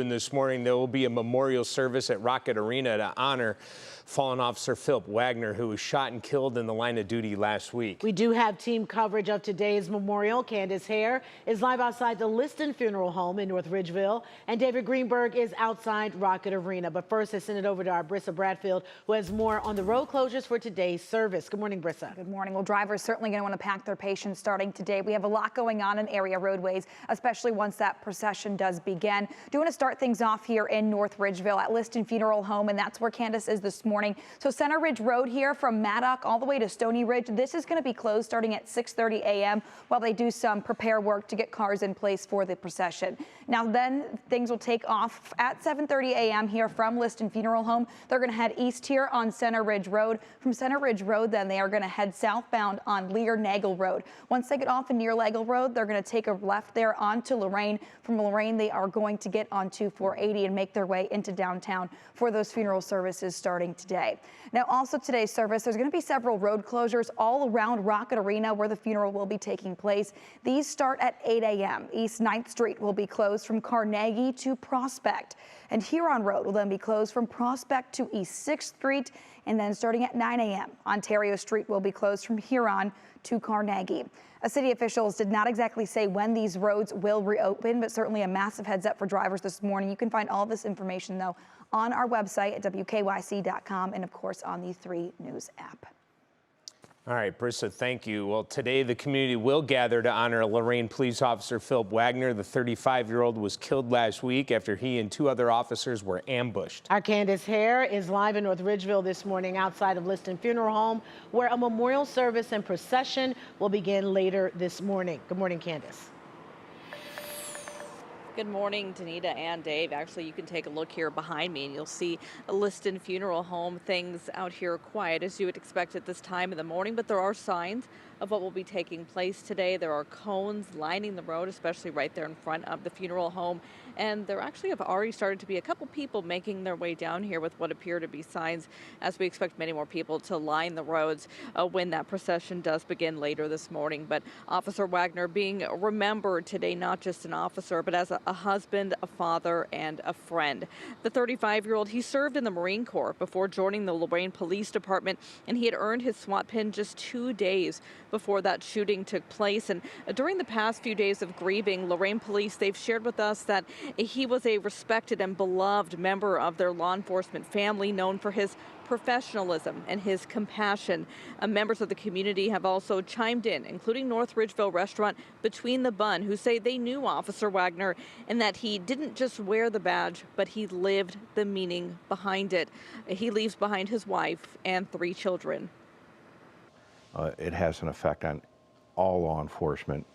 This morning, there will be a memorial service at Rocket Arena to honor fallen officer Phillip Wagner, who was shot and killed in the line of duty last week. We do have team coverage of today's memorial. Candace Hare is live outside the Liston Funeral Home in North Ridgeville, and David Greenberg is outside Rocket Arena. But first, I send it over to our Brissa Bradfield, who has more on the road closures for today's service. Good morning, Brissa. Good morning. Well, drivers certainly going to want to pack their patience starting today. We have a lot going on in area roadways, especially once that procession does begin. Do want to start things off here in North Ridgeville at Liston Funeral Home, and that's where Candace is this morning. So Center Ridge Road here from Maddock all the way to Stony Ridge, this is going to be closed starting at 6:30 a.m. while they do some prepare work to get cars in place for the procession. Now then things will take off at 7:30 a.m. here from Liston Funeral Home. They're going to head east here on Center Ridge Road. From Center Ridge Road, then they are going to head southbound on Lear-Nagel Road. Once they get off of near Nagel Road, they're going to take a left there onto Lorain. From Lorain, they are going to get onto 480 and make their way into downtown for those funeral services starting today. Now also today's service, there's going to be several road closures all around Rocket Arena where the funeral will be taking place. These start at 8 a.m. East 9th Street will be closed from Carnegie to Prospect, and Huron Road will then be closed from Prospect to East 6th Street, and then starting at 9 a.m. Ontario Street will be closed from Huron to Carnegie. City officials did not exactly say when these roads will reopen, but certainly a massive heads up for drivers this morning. You can find all this information, though, on our website at WKYC.com and, of course, on the 3 News app. All right, Brissa, thank you. Well, today the community will gather to honor Lorain police officer Phillip Wagner. The 35-year-old was killed last week after he and 2 other officers were ambushed. Our Candace Hare is live in North Ridgeville this morning outside of Liston Funeral Home, where a memorial service and procession will begin later this morning. Good morning, Candace. Good morning, Danita and Dave. Actually, you can take a look here behind me and you'll see a Liston Funeral Home. Things out here quiet as you would expect at this time of the morning, but there are signs of what will be taking place today. There are cones lining the road, especially right there in front of the funeral home. And there actually have already started to be a couple people making their way down here with what appear to be signs, as we expect many more people to line the roads when that procession does begin later this morning. But Officer Wagner being remembered today, not just an officer, but as a husband, a father, and a friend. The 35-year-old, he served in the Marine Corps before joining the Lorain Police Department, and he had earned his SWAT pin just 2 days before that shooting took place. And during the past few days of grieving, Lorain Police, they've shared with us that he was a respected and beloved member of their law enforcement family, known for his professionalism and his compassion. Members of the community have also chimed in, including North Ridgeville restaurant Between the Bun, who say they knew Officer Wagner and that he didn't just wear the badge, but he lived the meaning behind it. He leaves behind his wife and 3 children. It has an effect on all law enforcement.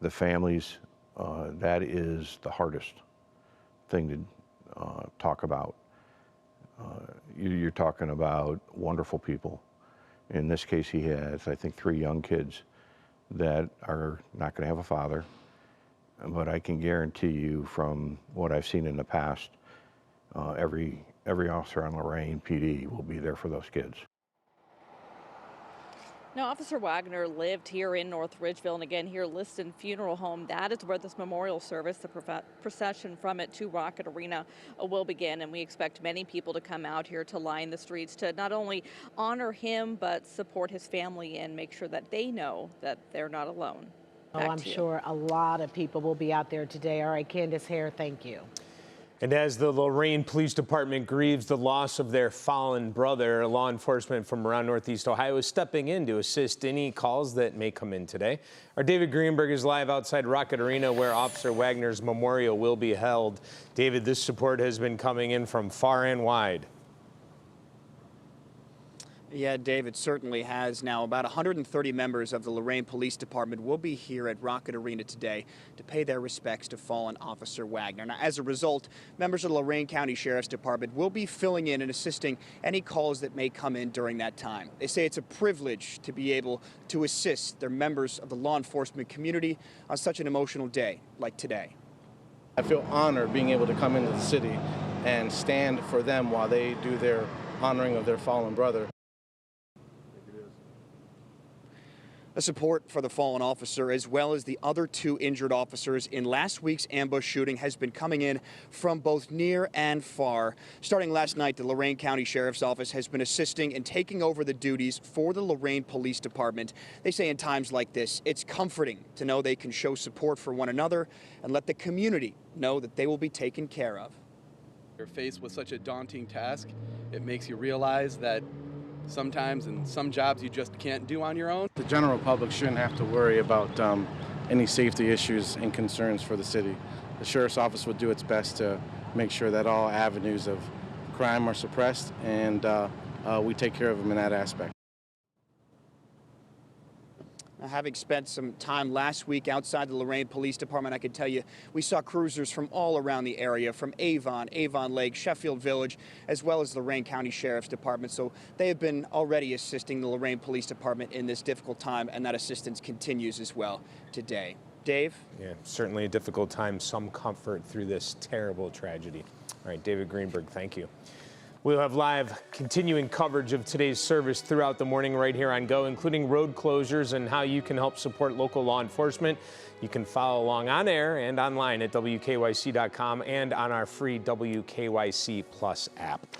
The families, that is the hardest thing to talk about. You're talking about wonderful people. In this case, he has, I think, 3 young kids that are not going to have a father. But I can guarantee you from what I've seen in the past, every officer on Lorain PD will be there for those kids. Now, Officer Wagner lived here in North Ridgeville, and again here Liston Funeral Home. That is where this memorial service, the procession from it to Rocket Arena, will begin, and we expect many people to come out here to line the streets to not only honor him but support his family and make sure that they know that they're not alone. I'm sure a lot of people will be out there today. All right, Candace Hare, thank you. And as the Lorain Police Department grieves the loss of their fallen brother, law enforcement from around Northeast Ohio is stepping in to assist any calls that may come in today. Our David Greenberg is live outside Rocket Arena, where Officer Wagner's memorial will be held. David, this support has been coming in from far and wide. Yeah, Dave, it certainly has. Now, about 130 members of the Lorain Police Department will be here at Rocket Arena today to pay their respects to fallen Officer Wagner. Now, as a result, members of the Lorain County Sheriff's Department will be filling in and assisting any calls that may come in during that time. They say it's a privilege to be able to assist their members of the law enforcement community on such an emotional day like today. I feel honored being able to come into the city and stand for them while they do their honoring of their fallen brother. A support for the fallen officer, as well as the other 2 injured officers in last week's ambush shooting, has been coming in from both near and far. Starting last night, the Lorain County Sheriff's Office has been assisting and taking over the duties for the Lorain Police Department. They say in times like this, it's comforting to know they can show support for one another and let the community know that they will be taken care of. You're faced with such a daunting task. It makes you realize that sometimes in some jobs you just can't do on your own. The general public shouldn't have to worry about any safety issues and concerns for the city. The Sheriff's Office will do its best to make sure that all avenues of crime are suppressed, and we take care of them in that aspect. Now, having spent some time last week outside the Lorain Police Department, I can tell you we saw cruisers from all around the area, from Avon Lake, Sheffield Village, as well as the Lorain County Sheriff's Department. So they have been already assisting the Lorain Police Department in this difficult time, and that assistance continues as well today. Dave? Yeah, certainly a difficult time. Some comfort through this terrible tragedy. All right, David Greenberg, thank you. We'll have live continuing coverage of today's service throughout the morning right here on Go, including road closures and how you can help support local law enforcement. You can follow along on air and online at WKYC.com and on our free WKYC Plus app.